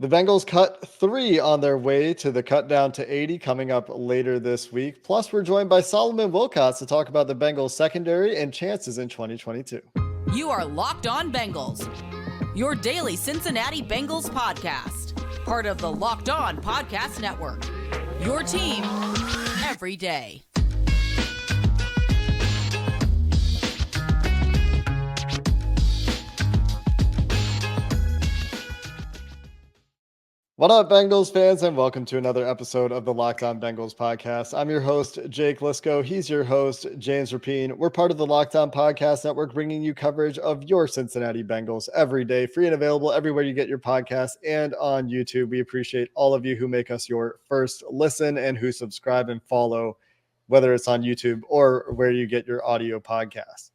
The Bengals cut 3 on their way to the cut down to 80 coming up later this week. Plus, we're joined by Solomon Wilcots to talk about the Bengals secondary and chances in 2022. You are Locked On Bengals, your daily Cincinnati Bengals podcast, part of the Locked On Podcast Network, your team every day. What up, Bengals fans, and welcome to another episode of the Locked On Bengals podcast. I'm your host, Jake Liscow. He's your host, James Rapien. We're part of the Locked On Podcast Network, bringing you coverage of your Cincinnati Bengals every day, free and available everywhere you get your podcasts and on YouTube. We appreciate all of you who make us your first listen and who subscribe and follow, whether it's on YouTube or where you get your audio podcasts.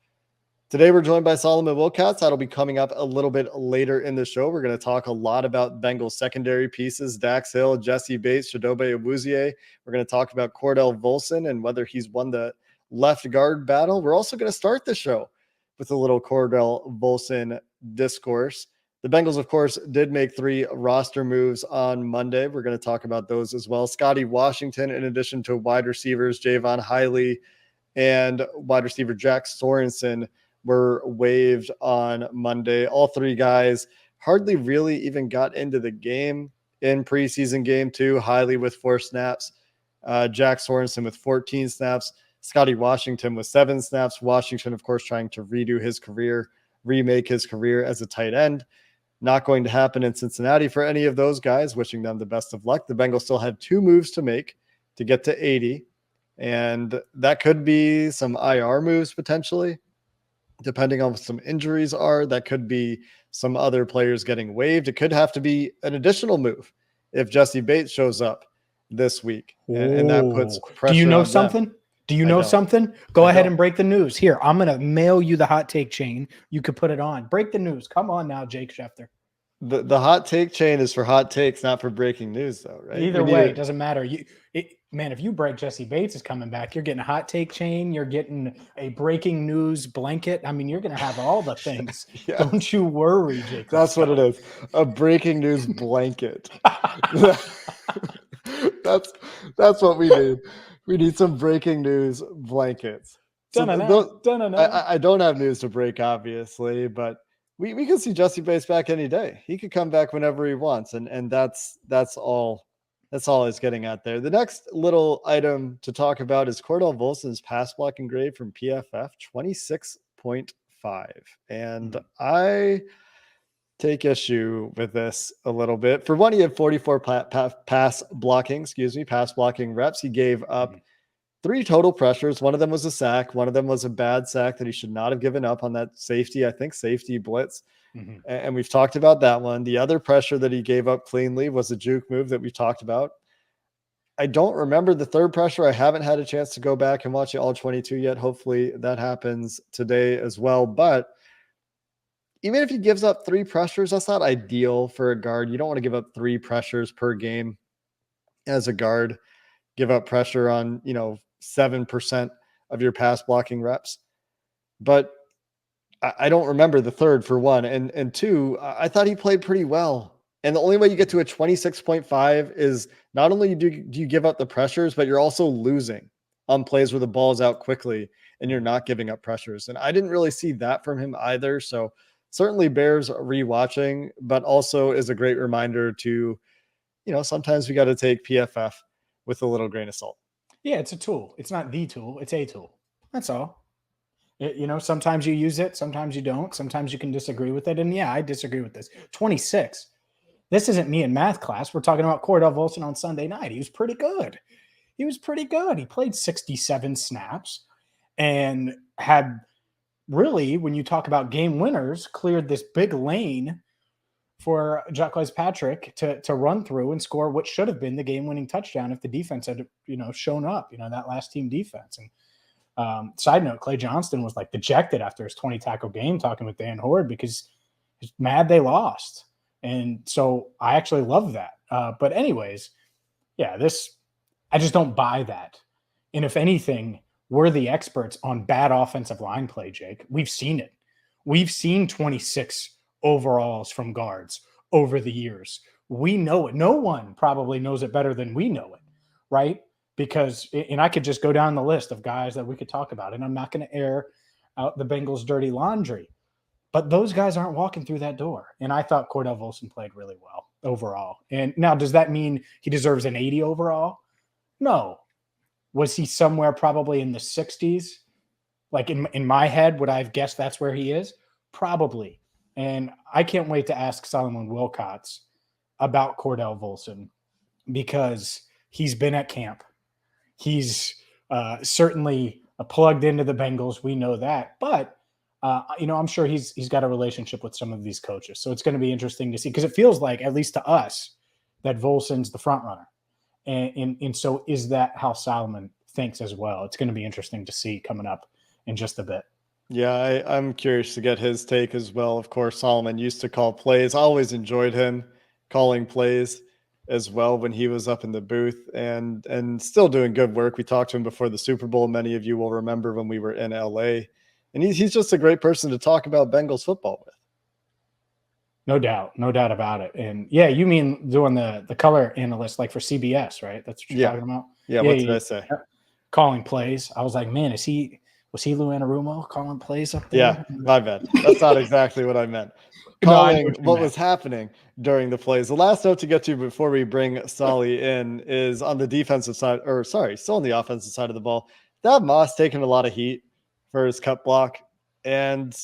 Today, we're joined by Solomon Wilcots. That'll be coming up a little bit later in the show. We're going to talk a lot about Bengals secondary pieces, Dax Hill, Jessie Bates, Chidobe Awuzie. We're going to talk about Cordell Volson and whether he's won the left guard battle. We're also going to start the show with a little Cordell Volson discourse. The Bengals, of course, did make 3 roster moves on Monday. We're going to talk about those as well. Scotty Washington, in addition to wide receivers Javon Hiley and wide receiver Jack Sorensen, were waived on Monday. All 3 guys hardly really even got into the game in preseason game 2. Hiley with 4 snaps, Jack Sorensen with 14 snaps, Scotty Washington with 7 snaps. Washington, of course, trying to redo his career, remake his career as a tight end. Not going to happen in Cincinnati for any of those guys. Wishing them the best of luck. The Bengals still have 2 moves to make to get to 80, and that could be some IR moves potentially, depending on what some injuries are. That could be some other players getting waived. It could have to be an additional move if Jessie Bates shows up this week. And that puts pressure on them. Do you know something? Do you know something? Go ahead and break the news. Here, I'm going to mail you the hot take chain. You could put it on. Break the news. Come on now, Jake Schefter. The hot take chain is for hot takes, not for breaking news, though, right? Either way, it doesn't matter. Man, if you break Jessie Bates is coming back, you're getting a hot take chain. You're getting a breaking news blanket. I mean, you're going to have all the things. Yeah. Don't you worry, Jake. That's what it is. A breaking news blanket. That's what we need. We need some breaking news blankets. So I don't have news to break, obviously, but we can see Jessie Bates back any day. He could come back whenever he wants, and that's all. That's all he's getting at there. The next little item to talk about is Cordell Volson's pass blocking grade from PFF, 26.5. And I take issue with this a little bit. For one, he had 44 pass blocking reps. He gave up 3 total pressures. One of them was a sack. One of them was a bad sack that he should not have given up on that safety blitz. Mm-hmm. And we've talked about that one. The other pressure that he gave up cleanly was a juke move that we talked about. I don't remember the third pressure. I haven't had a chance to go back and watch it all 22 yet. Hopefully that happens today as well. But even if he gives up 3 pressures, that's not ideal for a guard. You don't want to give up 3 pressures per game as a guard. Give up pressure on, 7% of your pass blocking reps. But I don't remember the third, for one. And 2, I thought he played pretty well. And the only way you get to a 26.5 is not only do you give up the pressures, but you're also losing on plays where the ball's out quickly and you're not giving up pressures. And I didn't really see that from him either. So certainly bears rewatching, but also is a great reminder to, sometimes we got to take PFF with a little grain of salt. Yeah, it's a tool. It's not the tool. It's a tool. That's all. Sometimes you use it, sometimes you don't. Sometimes you can disagree with it. And yeah, I disagree with this. 26. This isn't me in math class. We're talking about Cordell Volson on Sunday night. He was pretty good. He played 67 snaps and had really, when you talk about game winners, cleared this big lane for Jacques Patrick to run through and score what should have been the game-winning touchdown if the defense had, shown up, that last team defense. And side note, Clay Johnston was dejected after his 20 tackle game talking with Dan Horde because he's mad they lost. And so I actually love that. But anyways, yeah, I just don't buy that. And if anything, we're the experts on bad offensive line play, Jake. We've seen it. We've seen 26 overalls from guards over the years. We know it. No one probably knows it better than we know it, right? Because, and I could just go down the list of guys that we could talk about, and I'm not going to air out the Bengals' dirty laundry, but those guys aren't walking through that door. And I thought Cordell Volson played really well overall. And now, does that mean he deserves an 80 overall? No. Was he somewhere probably in the 60s? Like in my head, would I have guessed that's where he is? Probably. And I can't wait to ask Solomon Wilcots about Cordell Volson because he's been at camp. He's certainly plugged into the Bengals. We know that. But, I'm sure he's got a relationship with some of these coaches. So it's going to be interesting to see because it feels like, at least to us, that Volson's the front runner. And so is that how Solomon thinks as well? It's going to be interesting to see coming up in just a bit. Yeah, I'm curious to get his take as well. Of course, Solomon used to call plays. I always enjoyed him calling plays as well when he was up in the booth and still doing good work. We talked to him before the Super Bowl. Many of you will remember when we were in LA. And he's just a great person to talk about Bengals football with. No doubt about it. And yeah, you mean doing the color analyst like for CBS, right? That's what you're talking about? Yeah, what did I say? Calling plays. I was like, man, was he Lou Anarumo calling plays up there? Yeah, my bad. That's not exactly what I meant. Calling what was happening during the plays. The last note to get to before we bring Solly in is on the defensive side, still on the offensive side of the ball. Thad Moss taking a lot of heat for his cut block. And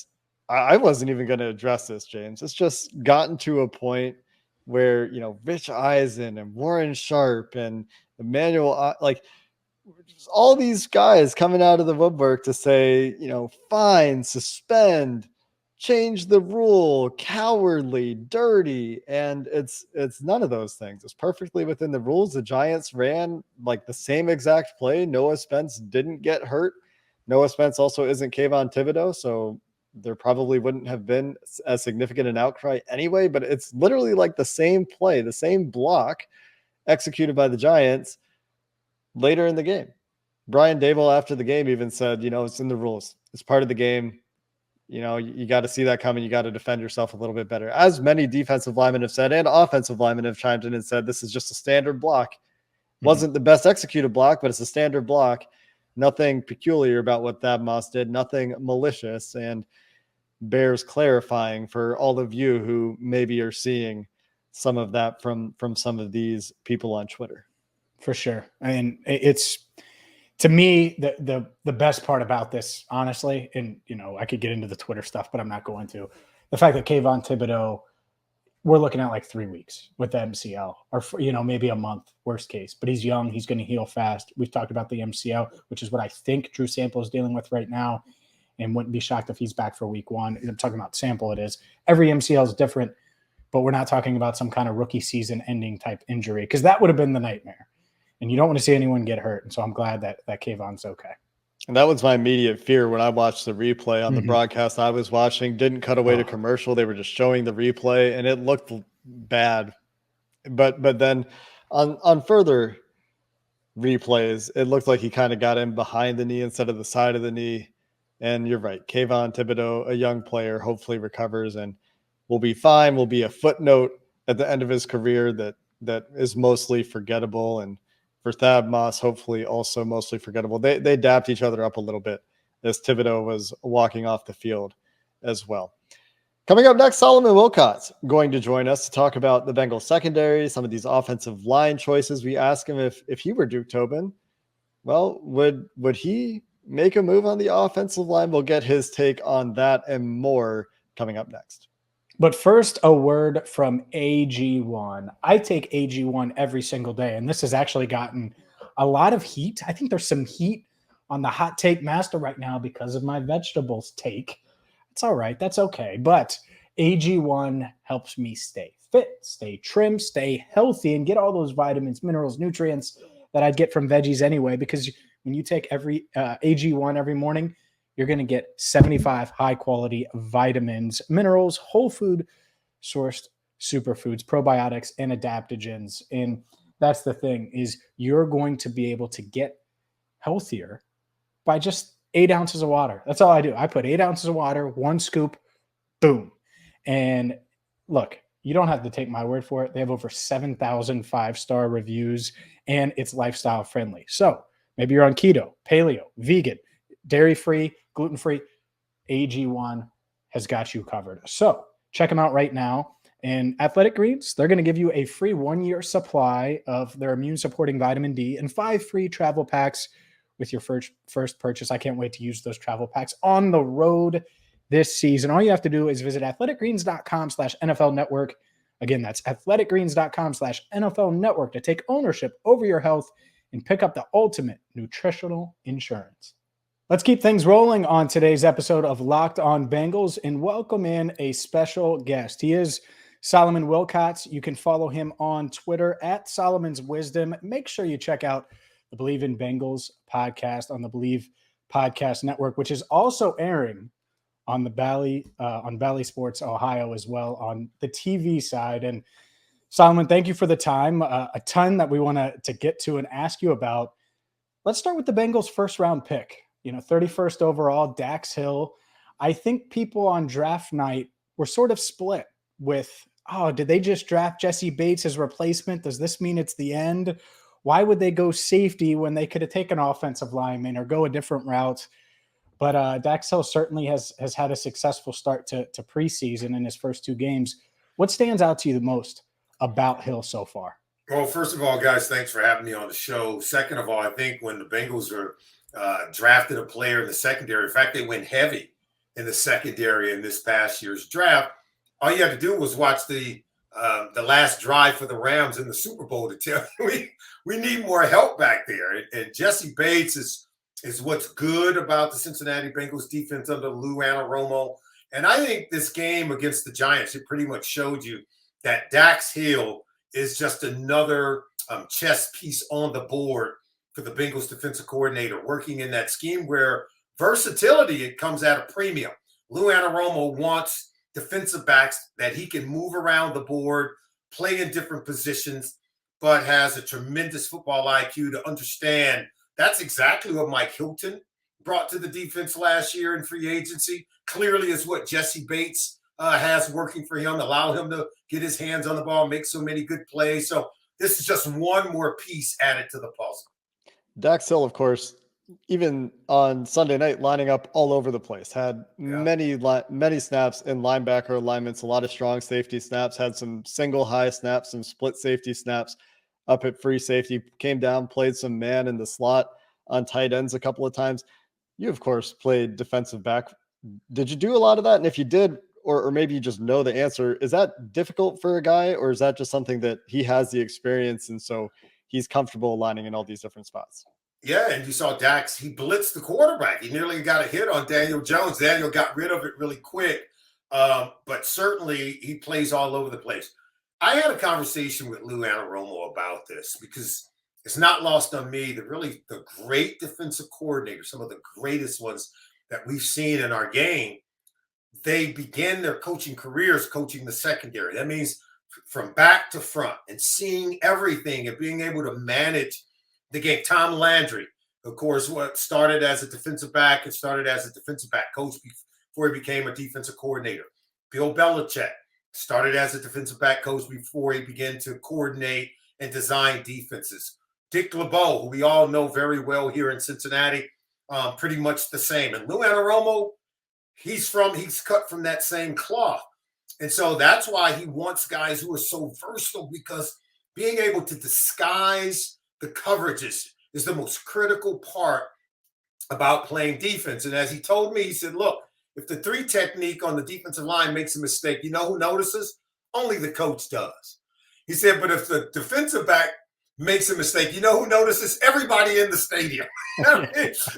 I wasn't even going to address this, James. It's just gotten to a point where, Rich Eisen and Warren Sharp and Emmanuel, all these guys coming out of the woodwork to say, fine, suspend, change the rule, cowardly, dirty. And it's none of those things. It's perfectly within the rules. The Giants ran like the same exact play. Noah Spence didn't get hurt. Noah Spence also isn't Kayvon Thibodeaux. So there probably wouldn't have been as significant an outcry anyway, but it's literally like the same play, the same block executed by the Giants later in the game. Brian Daboll after the game even said, it's in the rules. It's part of the game. You got to see that coming. You got to defend yourself a little bit better. As many defensive linemen have said and offensive linemen have chimed in and said, this is just a standard block. Wasn't the best executed block, but it's a standard block. Nothing peculiar about what Thad Moss did. Nothing malicious. And bears clarifying for all of you who maybe are seeing some of that from some of these people on Twitter. For sure. I mean, it's, to me, the best part about this, honestly, and, I could get into the Twitter stuff, but I'm not going to. The fact that Kayvon Thibodeaux, we're looking at like 3 weeks with the MCL or, maybe a month, worst case. But he's young. He's going to heal fast. We've talked about the MCL, which is what I think Drew Sample is dealing with right now, and wouldn't be shocked if he's back for week 1. I'm talking about Sample. It is. Every MCL is different, but we're not talking about some kind of rookie season ending type injury because that would have been the nightmare. And you don't want to see anyone get hurt. And so I'm glad that Kayvon's okay. And that was my immediate fear when I watched the replay on the broadcast I was watching. Didn't cut away to commercial. They were just showing the replay, and it looked bad. But then on further replays, it looked like he kind of got in behind the knee instead of the side of the knee. And you're right. Kayvon Thibodeaux, a young player, hopefully recovers and will be fine. Will be a footnote at the end of his career that is mostly forgettable. And for Thad Moss, hopefully also mostly forgettable. They dapped each other up a little bit as Thibodeaux was walking off the field as well. Coming up next, Solomon Wilcots going to join us to talk about the Bengals secondary, some of these offensive line choices. We asked him if he were Duke Tobin, well, would he make a move on the offensive line? We'll get his take on that and more coming up next. But first, a word from AG1. I take AG1 every single day, and this has actually gotten a lot of heat. I think there's some heat on the hot take master right now because of my vegetables take. It's all right. That's okay. But AG1 helps me stay fit, stay trim, stay healthy, and get all those vitamins, minerals, nutrients that I'd get from veggies anyway, because when you take every AG1 every morning, you're going to get 75 high-quality vitamins, minerals, whole food sourced superfoods, probiotics, and adaptogens. And that's the thing, is you're going to be able to get healthier by just 8 ounces of water. That's all I do. I put 8 ounces of water, 1 scoop, boom. And look, You don't have to take my word for it. They have over 7,000 5-star reviews, and it's lifestyle friendly. So maybe you're on keto, paleo, vegan, dairy-free, gluten-free. AG1 has got you covered. So check them out right now. And Athletic Greens, they're going to give you a free 1-year supply of their immune-supporting vitamin D and 5 free travel packs with your first purchase. I can't wait to use those travel packs on the road this season. All you have to do is visit athleticgreens.com/NFL network. Again, that's athleticgreens.com/NFL network to take ownership over your health and pick up the ultimate nutritional insurance. Let's keep things rolling on today's episode of Locked On Bengals and welcome in a special guest. He is Solomon Wilcots. You can follow him on Twitter at Solomon's Wisdom. Make sure you check out the Believe in Bengals podcast on the Believe Podcast Network, which is also airing on the Bally Sports Ohio as well on the TV side. And Solomon, thank you for the time. A ton that we want to get to and ask you about. Let's start with the Bengals' first round pick. 31st overall, Dax Hill. I think people on draft night were sort of split with, did they just draft Jessie Bates as replacement? Does this mean it's the end? Why would they go safety when they could have taken offensive lineman or go a different route? But Dax Hill certainly has had a successful start to preseason in his first 2 games. What stands out to you the most about Hill so far? Well, first of all, guys, thanks for having me on the show. Second of all, I think when the Bengals are drafted a player in the secondary, in fact, they went heavy in the secondary in this past year's draft. All you had to do was watch the last drive for the Rams in the Super Bowl to tell you we need more help back there. And Jessie Bates is what's good about the Cincinnati Bengals defense under Lou Anarumo. And I think this game against the Giants, it pretty much showed you that Dax Hill is just another chess piece on the board for the Bengals defensive coordinator, working in that scheme where versatility, it comes at a premium. Lou Anarumo wants defensive backs that he can move around the board, play in different positions, but has a tremendous football IQ to understand. That's exactly what Mike Hilton brought to the defense last year in free agency. Clearly is what Jessie Bates has working for him, allow him to get his hands on the ball, make so many good plays. So this is just one more piece added to the puzzle. Dax Hill, of course, even on Sunday night, lining up all over the place, had many snaps in linebacker alignments, a lot of strong safety snaps, had some single high snaps, some split safety snaps up at free safety, came down, played some man in the slot on tight ends a couple of times. You, of course, played defensive back. Did you do a lot of that? And if you did, or maybe you just know the answer, is that difficult for a guy, or is that just something that he has the experience and so he's comfortable aligning in all these different spots? Yeah, and you saw Dax, he blitzed the quarterback. He nearly got a hit on Daniel Jones. Daniel got rid of it really quick, but certainly he plays all over the place. I had a conversation with Lou Anarumo about this because it's not lost on me that really the great defensive coordinators, some of the greatest ones that we've seen in our game, they begin their coaching careers coaching the secondary. That means from back to front and seeing everything and being able to manage the game. Tom Landry, of course, what started as a defensive back and started as a defensive back coach before he became a defensive coordinator. Bill Belichick started as a defensive back coach before he began to coordinate and design defenses. Dick LeBeau, who we all know very well here in Cincinnati, pretty much the same. And Lou Anarumo, he's cut from that same cloth. And so that's why he wants guys who are so versatile, because being able to disguise the coverages is the most critical part about playing defense. And as he told me, he said, look, if the 3 technique on the defensive line makes a mistake, you know who notices? Only the coach does. He said, but if the defensive back makes a mistake, you know who notices? Everybody in the stadium.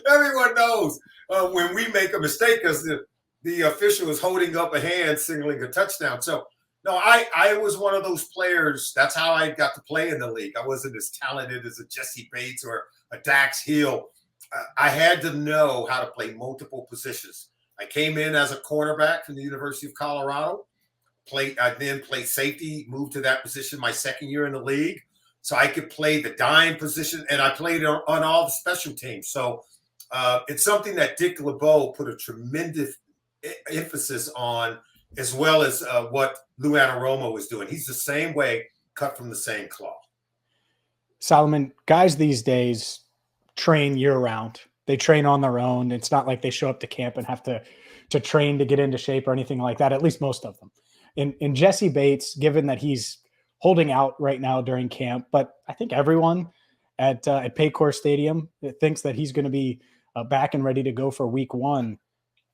Everyone knows when we make a mistake because the official is holding up a hand signaling a touchdown. So, no, I was one of those players. That's how I got to play in the league. I wasn't as talented as a Jessie Bates or a Dax Hill. I had to know how to play multiple positions. I came in as a cornerback from the University of Colorado. I then played safety, moved to that position my second year in the league. So I could play the dime position, and I played on all the special teams. So it's something that Dick LeBeau put a tremendous emphasis on as well as what Lou Anarumo was doing. He's the same way, cut from the same cloth. Solomon, guys these days train year round. They train on their own. It's not like they show up to camp and have to train to get into shape or anything like that, at least most of them. In Jessie Bates, given that he's holding out right now during camp, but I think everyone at Paycor Stadium thinks that he's going to be back and ready to go for week 1.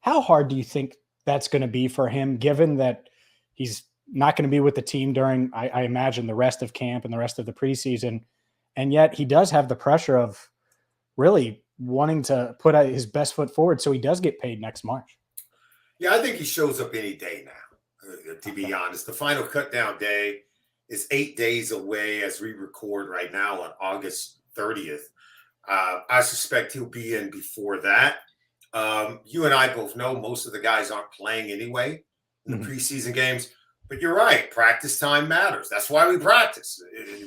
How hard do you think that's going to be for him, given that he's not going to be with the team during, I imagine, the rest of camp and the rest of the preseason, and yet he does have the pressure of really wanting to put out his best foot forward so he does get paid next March? Yeah, I think he shows up any day now, to be honest. The final cut down day is 8 days away as we record right now on August 30th. I suspect he'll be in before that. You and I both know most of the guys aren't playing anyway in the preseason games. But you're right. Practice time matters. That's why we practice.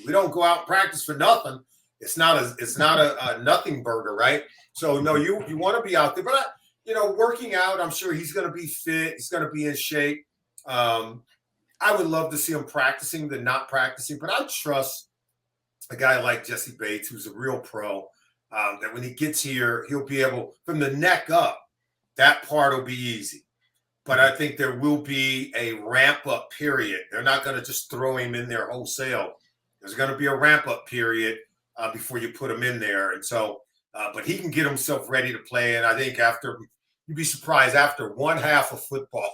We don't go out and practice for nothing. It's not a nothing burger, right? So no, you want to be out there. But working out, I'm sure he's going to be fit. He's going to be in shape. I would love to see him practicing than not practicing. But I trust a guy like Jessie Bates, who's a real pro, that when he gets here, he'll be able, from the neck up, that part will be easy. But I think there will be a ramp-up period. They're not going to just throw him in there wholesale. There's going to be a ramp-up period before you put him in there. And so, but he can get himself ready to play. And I think you'd be surprised, after one half of football,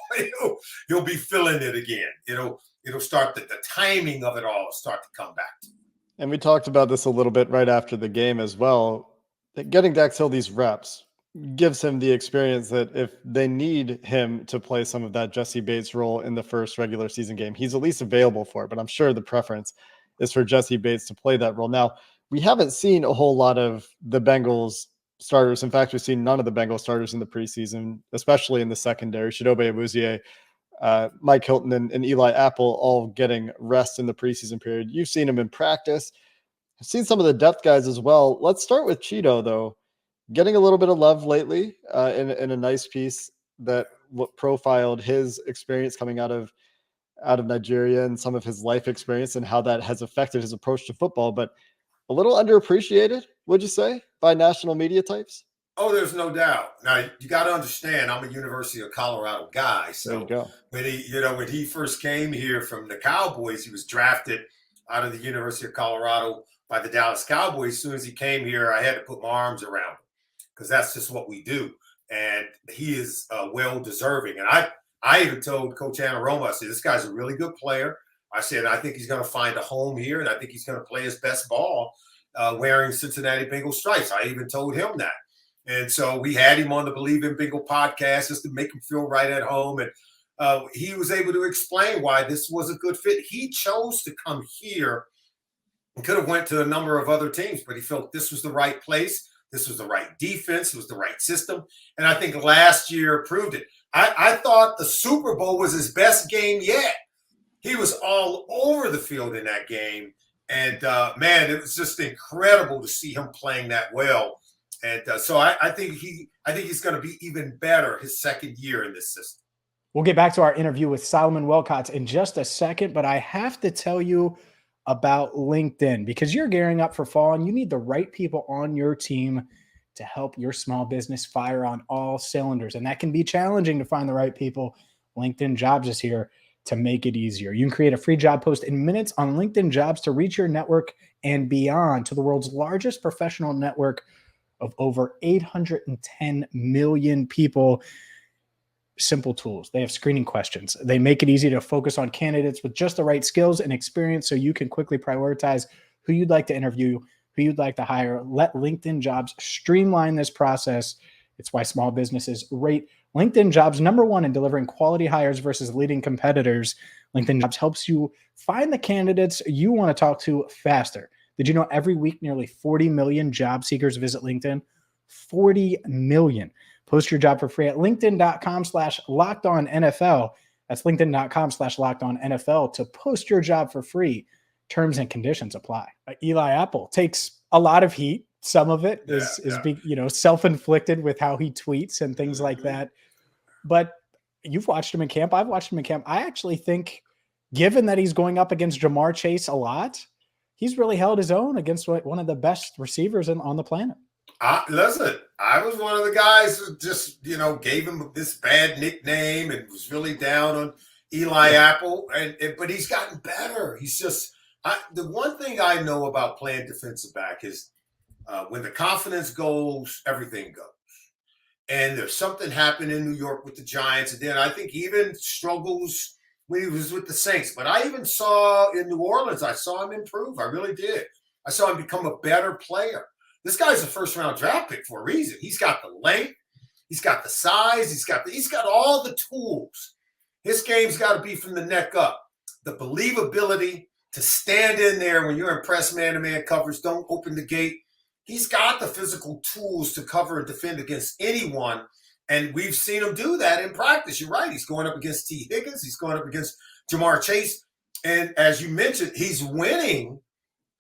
he'll be feeling it again. It'll start, the timing of it all will start to come back. And we talked about this a little bit right after the game as well. Getting Dax Hill these reps gives him the experience that if they need him to play some of that Jessie Bates role in the first regular season game, he's at least available for it. But I'm sure the preference is for Jessie Bates to play that role. Now, we haven't seen a whole lot of the Bengals starters. In fact, we've seen none of the Bengals starters in the preseason, especially in the secondary. Chidobe Awuzie, Mike Hilton, and Eli Apple all getting rest in the preseason period. You've seen them in practice. I've seen some of the depth guys as well. Let's start with Chido, though. Getting a little bit of love lately in a nice piece that profiled his experience coming out of Nigeria and some of his life experience and how that has affected his approach to football, but a little underappreciated, would you say, by national media types? Oh, there's no doubt. Now, you got to understand, I'm a University of Colorado guy. So when he first came here from the Cowboys, he was drafted out of the University of Colorado by the Dallas Cowboys. As soon as he came here, I had to put my arms around him, because that's just what we do. And he is well deserving. And I even told Coach Anarumo, I said, this guy's a really good player. I said, I think he's going to find a home here, and I think he's going to play his best ball wearing Cincinnati Bengals stripes. I even told him that. And so we had him on the Believe in Bengal podcast just to make him feel right at home. And he was able to explain why this was a good fit. He chose to come here and could have went to a number of other teams, but he felt this was the right place. This was the right defense. It was the right system. And I think last year proved it. I thought the Super Bowl was his best game yet. He was all over the field in that game. And, man, it was just incredible to see him playing that well. And so I think he's going to be even better his second year in this system. We'll get back to our interview with Solomon Wilcots in just a second, but I have to tell you about LinkedIn, because you're gearing up for fall and you need the right people on your team to help your small business fire on all cylinders. And that can be challenging to find the right people. LinkedIn Jobs is here to make it easier. You can create a free job post in minutes on LinkedIn Jobs to reach your network and beyond, to the world's largest professional network of over 810 million people. Simple tools. They have screening questions. They make it easy to focus on candidates with just the right skills and experience, so you can quickly prioritize who you'd like to interview, who you'd like to hire. Let LinkedIn Jobs streamline this process. It's why small businesses rate LinkedIn Jobs #1 in delivering quality hires versus leading competitors. LinkedIn Jobs helps you find the candidates you want to talk to faster. Did you know every week nearly 40 million job seekers visit LinkedIn? 40 million. Post your job for free at linkedin.com/lockedonnfl. That's linkedin.com/lockedonnfl to post your job for free. Terms and conditions apply. Eli Apple takes a lot of heat. Some of it is self-inflicted with how he tweets and things like that. But you've watched him in camp. I've watched him in camp. I actually think, given that he's going up against Jamar Chase a lot, he's really held his own against one of the best receivers on the planet. Listen, I was one of the guys who just, gave him this bad nickname and was really down on Eli Apple. But he's gotten better. He's just the one thing I know about playing defensive back is when the confidence goes, everything goes. And there's something happened in New York with the Giants. And then I think he even struggles when he was with the Saints. But I even saw in New Orleans, I saw him improve. I really did. I saw him become a better player. This guy's a first-round draft pick for a reason. He's got the length. He's got the size. He's got all the tools. His game's got to be from the neck up. The believability to stand in there when you're in press man-to-man coverage, don't open the gate. He's got the physical tools to cover and defend against anyone, and we've seen him do that in practice. You're right. He's going up against T. Higgins. He's going up against Jamar Chase. And as you mentioned, he's winning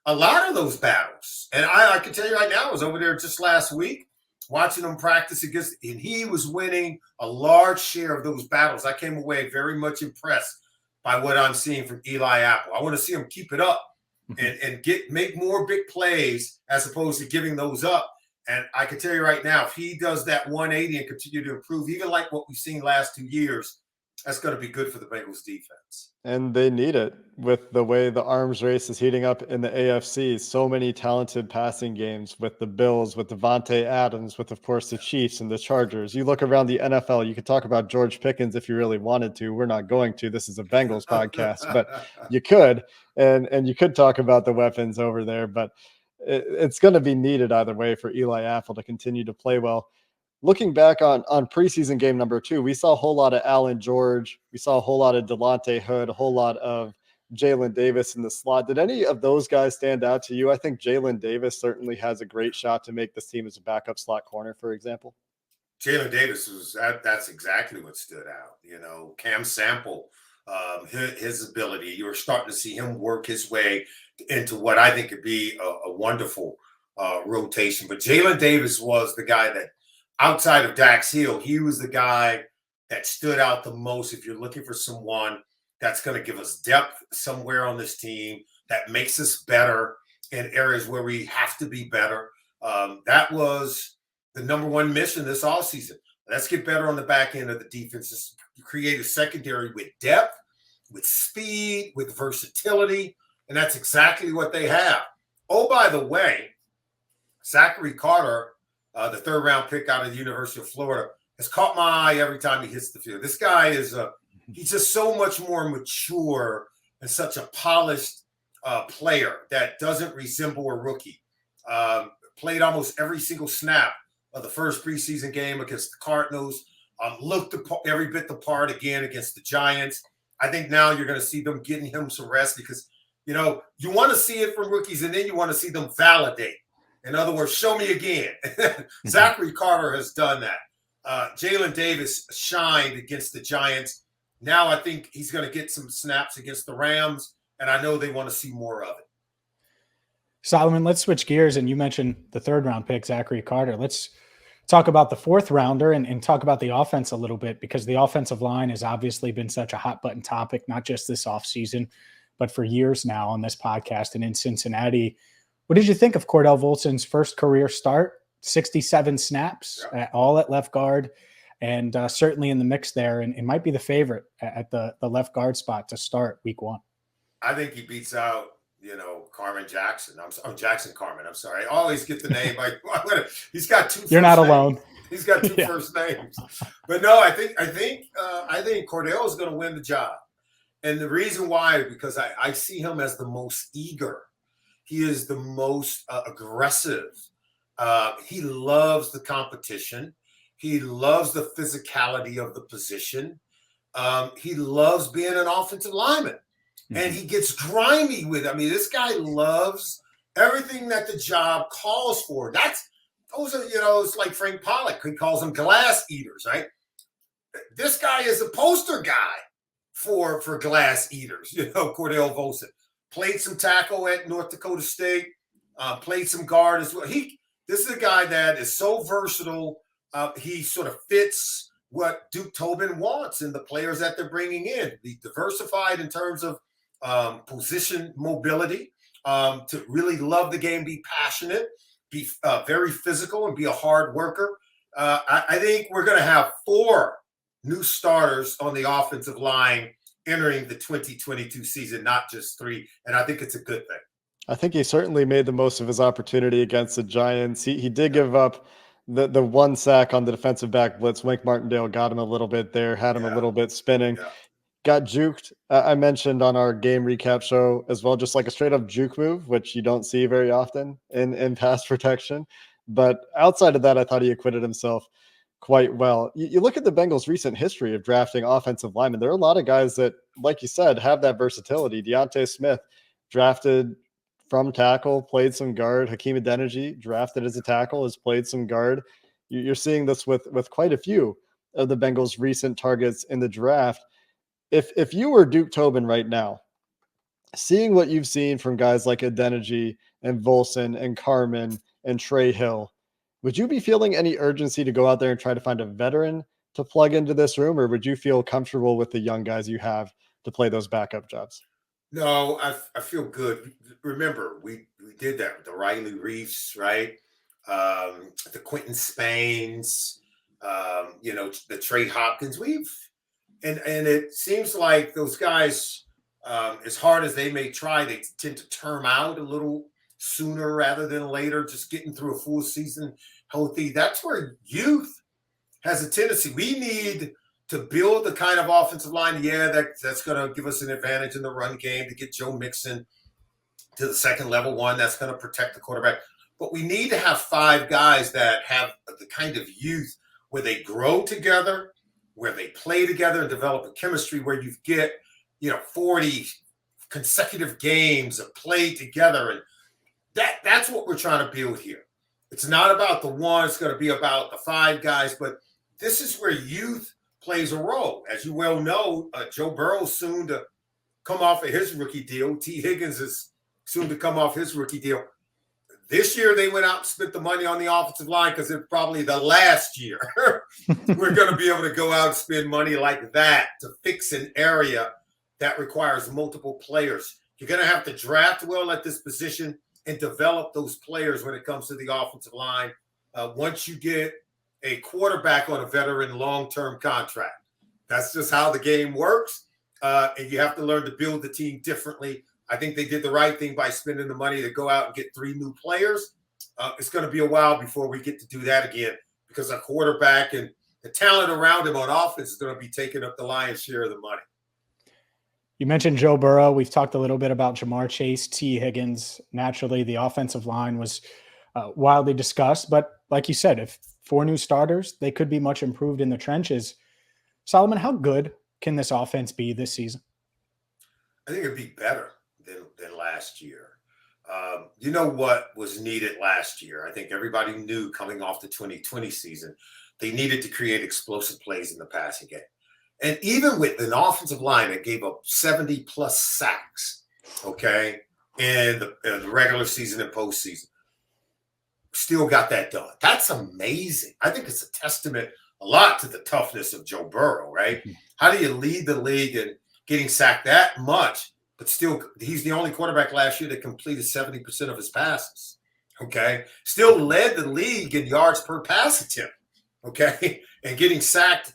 a lot of those battles. And I can tell you right now, I was over there just last week watching him practice against, and he was winning a large share of those battles. I came away very much impressed by what I'm seeing from Eli Apple. I want to see him keep it up and make more big plays as opposed to giving those up. And I can tell you right now, if he does that 180 and continue to improve, even like what we've seen last 2 years, that's going to be good for the Bengals defense. And they need it with the way the arms race is heating up in the AFC. So many talented passing games with the Bills, with Devontae Adams, with, of course, the Chiefs and the Chargers. You look around the NFL, you could talk about George Pickens if you really wanted to. We're not going to. This is a Bengals podcast, but you could. And you could talk about the weapons over there, but it's going to be needed either way for Eli Apple to continue to play well. Looking back on preseason game number 2, we saw a whole lot of Allen George. We saw a whole lot of Delonte Hood, a whole lot of Jalen Davis in the slot. Did any of those guys stand out to you? I think Jalen Davis certainly has a great shot to make this team as a backup slot corner, for example. Jalen Davis that's exactly what stood out. Cam Sample, his ability, you were starting to see him work his way into what I think could be a wonderful rotation. But Jalen Davis was the guy that, outside of Dax Hill, he was the guy that stood out the most. If you're looking for someone that's going to give us depth somewhere on this team, that makes us better in areas where we have to be better, that was the number one mission this offseason. Let's get better on the back end of the defense. Just create a secondary with depth, with speed, with versatility, and that's exactly what they have. Oh, by the way, Zachary Carter, the third-round pick out of the University of Florida, has caught my eye every time he hits the field. This guy he's just so much more mature and such a polished player that doesn't resemble a rookie. Played almost every single snap of the first preseason game against the Cardinals. Looked every bit the part again against the Giants. I think now you're going to see them getting him some rest because, you want to see it from rookies and then you want to see them validate. In other words, show me again. Zachary Carter has done that. Jalen Davis shined against the Giants. Now I think he's going to get some snaps against the Rams, and I know they want to see more of it. Solomon, let's switch gears. And you mentioned the third-round pick, Zachary Carter. Let's talk about the fourth rounder and talk about the offense a little bit, because the offensive line has obviously been such a hot-button topic, not just this offseason, but for years now on this podcast and in Cincinnati. What did you think of Cordell Volson's first career start? 67 snaps, all at left guard, and certainly in the mix there, and it might be the favorite at the left guard spot to start week 1. I think he beats out, Carmen Jackson. Jackson Carmen. I'm sorry. I always get the name. He's got 2 You're not names. alone. He's got 2 first names. But no, I think Cordell is going to win the job. And the reason why, because I see him as the most eager. He is the most aggressive. He loves the competition. He loves the physicality of the position. He loves being an offensive lineman. And he gets grimy with it. I mean, this guy loves everything that the job calls for. Those are, it's like Frank Pollock. He calls them glass eaters, right? This guy is a poster guy for glass eaters, Cordell Volson. Played some tackle at North Dakota State, played some guard as well. This is a guy that is so versatile. He sort of fits what Duke Tobin wants and the players that they're bringing in. Be diversified in terms of position mobility, to really love the game, be passionate, be very physical, and be a hard worker. I think we're going to have 4 new starters on the offensive line entering the 2022 season, not just 3. And I think it's a good thing. I think he certainly made the most of his opportunity against the Giants. He did give up the 1 sack on the defensive back blitz. Wink Martindale got him a little bit there, had him a little bit spinning. Yeah. Got juked. I mentioned on our game recap show as well, just like a straight up juke move, which you don't see very often in pass protection. But outside of that, I thought he acquitted himself quite well. You look at the Bengals' recent history of drafting offensive linemen. There are a lot of guys that, like you said, have that versatility. Deontay Smith, drafted from tackle, played some guard. Hakeem Adeniji, drafted as a tackle, has played some guard. You're seeing this with quite a few of the Bengals' recent targets in the draft. If you were Duke Tobin right now, seeing what you've seen from guys like Adeniji and Volson and Carman and Trey Hill, would you be feeling any urgency to go out there and try to find a veteran to plug into this room, or would you feel comfortable with the young guys you have to play those backup jobs? No, I feel good. Remember, we did that with the Riley Reefs, right? The Quentin Spains, the Trey Hopkins. And it seems like those guys, as hard as they may try, they tend to term out a little sooner rather than later, just getting through a full season healthy. That's where youth has a tendency. We need to build the kind of offensive line, that's going to give us an advantage in the run game, to get Joe Mixon to the second level one. That's going to protect the quarterback. But we need to have 5 guys that have the kind of youth where they grow together, where they play together and develop a chemistry, where you get, 40 consecutive games of play together. And that's what we're trying to build here. It's not about the one, it's going to be about the 5 guys, but this is where youth plays a role. As you well know, Joe Burrow's soon to come off of his rookie deal. T. Higgins is soon to come off his rookie deal. This year, they went out and spent the money on the offensive line because it's probably the last year we're going to be able to go out and spend money like that to fix an area that requires multiple players. You're going to have to draft well at this position and develop those players when it comes to the offensive line. Once you get a quarterback on a veteran long-term contract, that's just how the game works. And you have to learn to build the team differently. I think they did the right thing by spending the money to go out and get 3 new players. It's going to be a while before we get to do that again, because a quarterback and the talent around him on offense is going to be taking up the lion's share of the money. You mentioned Joe Burrow. We've talked a little bit about Jamar Chase, T. Higgins. Naturally, the offensive line was wildly discussed. But like you said, if 4 new starters, they could be much improved in the trenches. Solomon, how good can this offense be this season? I think it'd be better than last year. You know what was needed last year? I think everybody knew coming off the 2020 season, they needed to create explosive plays in the passing game. And even with an offensive line that gave up 70-plus sacks, okay, in the regular season and postseason, still got that done. That's amazing. I think it's a testament a lot to the toughness of Joe Burrow, right? How do you lead the league in getting sacked that much, but still he's the only quarterback last year that completed 70% of his passes, okay? Still led the league in yards per pass attempt, okay, and getting sacked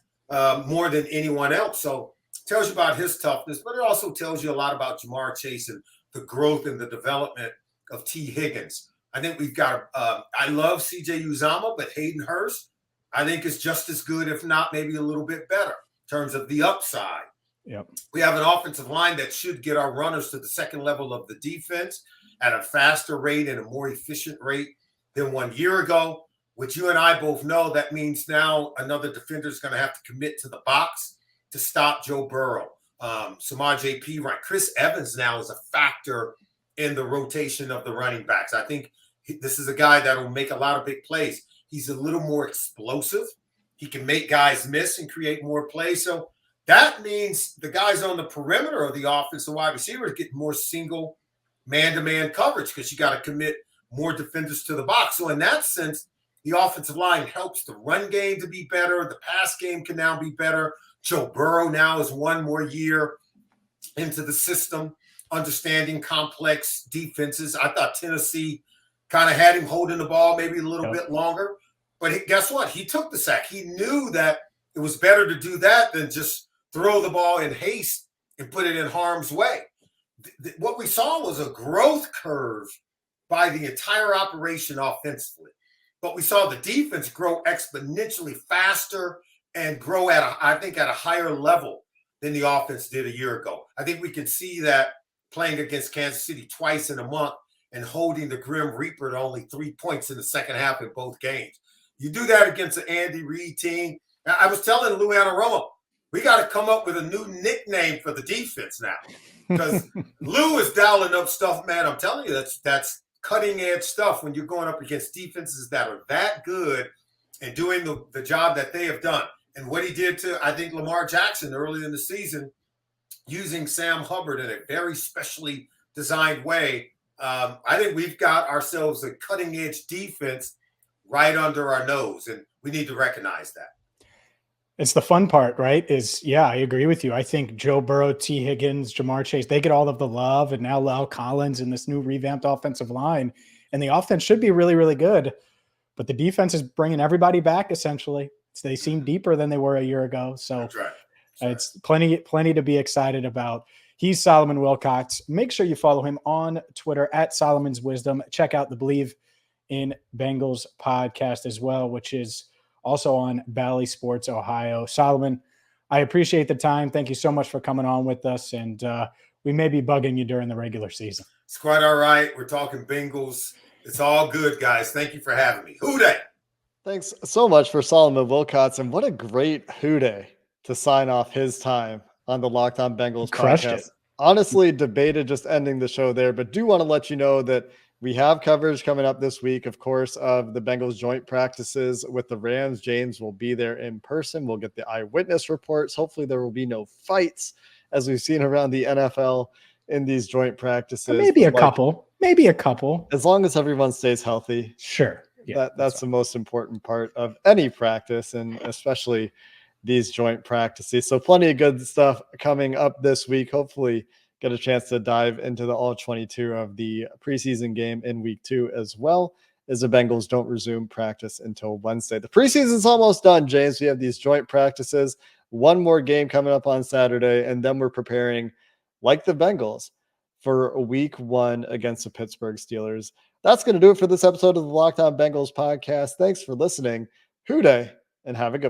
more than anyone else. So it tells you about his toughness, but it also tells you a lot about Jamar Chase and the growth and the development of T. Higgins. I think we've got I love C.J. Uzomah, but Hayden Hurst, I think, is just as good, if not maybe a little bit better in terms of the upside. Yep. We have an offensive line that should get our runners to the second level of the defense at a faster rate and a more efficient rate than 1 year ago, which you and I both know that means now another defender is going to have to commit to the box to stop Joe Burrow. Samaj P. right. Chris Evans now is a factor in the rotation of the running backs. I think this is a guy that will make a lot of big plays. He's a little more explosive. He can make guys miss and create more plays. So that means the guys on the perimeter of the offense, the wide receivers, get more single man-to-man coverage because you got to commit more defenders to the box. So in that sense, The offensive line helps the run game to be better. The pass game can now be better. Joe Burrow now is one more year into the system, understanding complex defenses. I thought Tennessee kind of had him holding the ball maybe a little bit longer. But guess what? He took the sack. He knew that it was better to do that than just throw the ball in haste and put it in harm's way. What we saw was a growth curve by the entire operation offensively. But we saw the defense grow exponentially faster and grow at a higher level than the offense did a year ago. I think we can see that playing against Kansas City twice in a month and holding the Grim Reaper to only 3 points in the second half in both games. You do that against an Andy Reid team. I was telling Lou Anarumo, we got to come up with a new nickname for the defense now, because Lou is dialing up stuff, man. I'm telling you, that's cutting edge stuff when you're going up against defenses that are that good and doing the job that they have done. And what he did to, I think, Lamar Jackson early in the season, using Sam Hubbard in a very specially designed way. I think we've got ourselves a cutting edge defense right under our nose, and we need to recognize that. It's the fun part, right? I agree with you. I think Joe Burrow, T. Higgins, Jamar Chase, they get all of the love, and now La'el Collins and this new revamped offensive line. And the offense should be really, really good. But the defense is bringing everybody back, essentially. They seem deeper than they were a year ago. So That's right. It's plenty to be excited about. He's Solomon Wilcots. Make sure you follow him on Twitter at Solomon's Wisdom. Check out the Believe in Bengals podcast as well, which is also on Bally Sports Ohio. Solomon, I appreciate the time. Thank you so much for coming on with us. And we may be bugging you during the regular season. It's quite all right. We're talking Bengals. It's all good, guys. Thank you for having me. Who dey? Thanks so much for Solomon Wilcots, and what a great who dey to sign off his time on the Locked On Bengals podcast. Honestly, debated just ending the show there, but do want to let you know that we have coverage coming up this week, of course, of the Bengals joint practices with the Rams. James will be there in person. We'll get the eyewitness reports. Hopefully there will be no fights, as we've seen around the NFL in these joint practices. Maybe a couple. As long as everyone stays healthy. Sure. Yeah, that's the most important part of any practice, and especially these joint practices. So plenty of good stuff coming up this week. Hopefully get a chance to dive into the all 22 of the preseason game in week 2 as well, as the Bengals don't resume practice until Wednesday. The preseason's almost done, James. We have these joint practices, one more game coming up on Saturday, and then we're preparing, like the Bengals, for week 1 against the Pittsburgh Steelers. That's going to do it for this episode of the Locked On Bengals podcast. Thanks for listening. Hoo day, and have a good one.